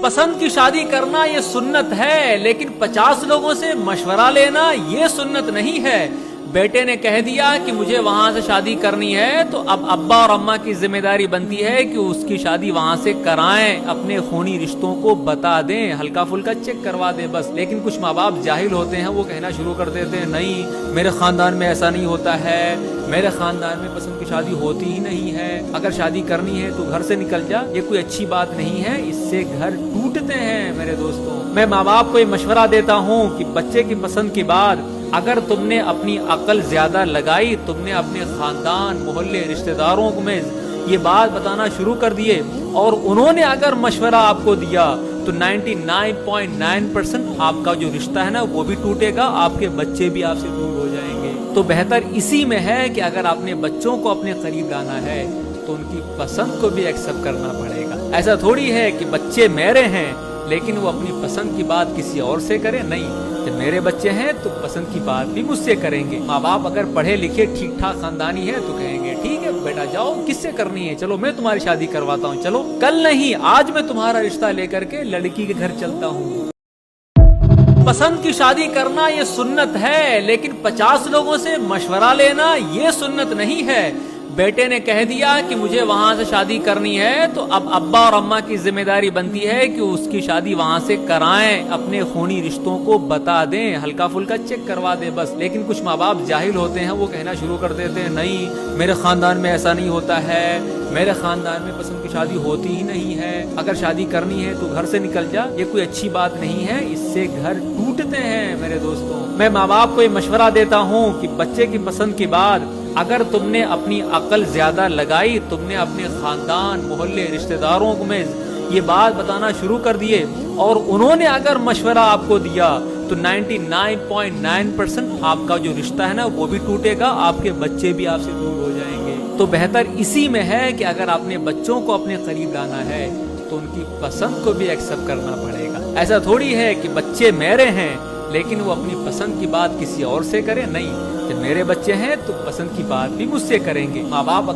पसंद की शादी करना ये सुन्नत है, लेकिन 50 लोगों से मशवरा लेना ये सुन्नत नहीं है। बेटे ने कह दिया कि मुझे वहां से शादी करनी है, तो अब अब्बा और अम्मा की जिम्मेदारी बनती है कि उसकी शादी वहां से कराएं, अपने खूनी रिश्तों को बता दें, हल्का फुल्का चेक करवा दें बस। लेकिन कुछ माँ बाप जाहिल होते हैं, वो कहना शुरू कर देते हैं नहीं मेरे खानदान में ऐसा नहीं होता है, मेरे खानदान में पसंद की शादी होती ही नहीं है, अगर शादी करनी है तो घर से निकल जा, ये कोई अच्छी बात नहीं है, इससे घर टूटते हैं। मेरे दोस्तों, मैं माँ बाप को ये मशवरा देता हूँ कि बच्चे की पसंद के बाद अगर तुमने अपनी अकल ज्यादा लगाई, तुमने अपने खानदान, मोहल्ले, रिश्तेदारों में ये बात बताना शुरू कर दिए और उन्होंने अगर मशवरा आपको दिया तो 99.9% आपका जो रिश्ता है ना वो भी टूटेगा, आपके बच्चे भी आपसे दूर हो जाएंगे। तो बेहतर इसी में है कि अगर आपने बच्चों को अपने करीब लाना है तो उनकी पसंद को भी एक्सेप्ट करना पड़ेगा। ऐसा थोड़ी है कि बच्चे मेरे हैं लेकिन वो अपनी पसंद की बात किसी और से करे, नहीं, जब मेरे बच्चे हैं तो पसंद की बात भी मुझसे करेंगे। माँ बाप अगर पढ़े लिखे ठीक ठाक खानदानी है तो कहेंगे ठीक है बेटा जाओ, किससे करनी है, चलो मैं तुम्हारी शादी करवाता हूँ, चलो कल नहीं आज मैं तुम्हारा रिश्ता लेकर के लड़की के घर चलता हूँ। पसंद की शादी करना ये सुन्नत है, लेकिन 50 लोगों से मशवरा लेना ये सुन्नत नहीं है। बेटे ने कह दिया कि मुझे वहां से शादी करनी है, तो अब अब्बा और अम्मा की जिम्मेदारी बनती है कि उसकी शादी वहां से कराएं, अपने खूनी रिश्तों को बता दें, हल्का फुल्का चेक करवा दें बस। लेकिन कुछ माँ बाप जाहिल होते हैं, वो कहना शुरू कर देते हैं नहीं मेरे खानदान में ऐसा नहीं होता है, मेरे खानदान में पसंद की शादी होती ही नहीं है, अगर शादी करनी है तो घर से निकल जा, ये कोई अच्छी बात नहीं है, इससे घर टूटते हैं। मेरे दोस्तों, मैं माँ बाप को ये मशवरा देता हूँ कि बच्चे की पसंद के बाद अगर तुमने अपनी अकल ज्यादा लगाई, तुमने अपने खानदान, मोहल्ले, रिश्तेदारों में ये बात बताना शुरू कर दिए और उन्होंने अगर मशवरा आपको दिया तो 99.9% आपका जो रिश्ता है ना वो भी टूटेगा, आपके बच्चे भी आपसे दूर हो जाएंगे। तो बेहतर इसी में है कि अगर आपने बच्चों को अपने करीब लाना है तो उनकी पसंद को भी एक्सेप्ट करना पड़ेगा। ऐसा थोड़ी है कि बच्चे मेरे हैं लेकिन वो अपनी पसंद की बात किसी और से करे, नहीं, जब मेरे बच्चे हैं तो पसंद की बात भी मुझसे करेंगे। माँ बाप